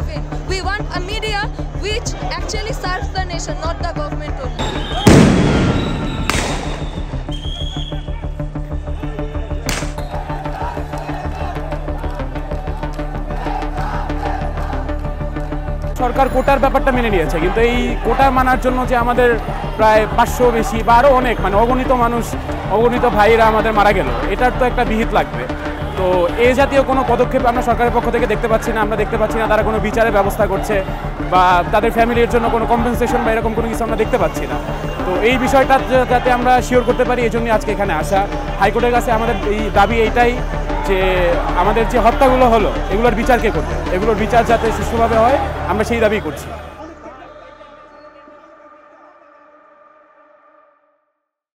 believe in. We want a media which actually serves the nation, not the government only. সরকার কোটার ব্যাপারটা মেনে নিয়েছে, কিন্তু এই কোটা মানার জন্য যে আমাদের প্রায় 500 বেশি বা আরও অনেক অগণিত মানুষ, অগণিত ভাইরা আমাদের মারা গেল, এটার তো একটা বিহিত লাগবে। তো এই জাতীয় কোনো পদক্ষেপ আমরা সরকারের পক্ষ থেকে দেখতে পাচ্ছি না। আমরা দেখতে পাচ্ছি না তারা কোনো বিচারের ব্যবস্থা করছে বা তাদের ফ্যামিলির জন্য কোনো কম্পেনসেশন বা এরকম কোনো কিছু আমরা দেখতে পাচ্ছি না। তো এই বিষয়টা যাতে আমরা শিওর করতে পারি, এই জন্যই আজকে এখানে আসা। হাইকোর্টের কাছে আমাদের এই দাবি এইটাই যে আমাদের যে হত্যাগুলো হলো এগুলোর বিচার কে করবে, এগুলোর বিচার যাতে সুষ্ঠুভাবে হয়, আমরা সেই দাবি করছি।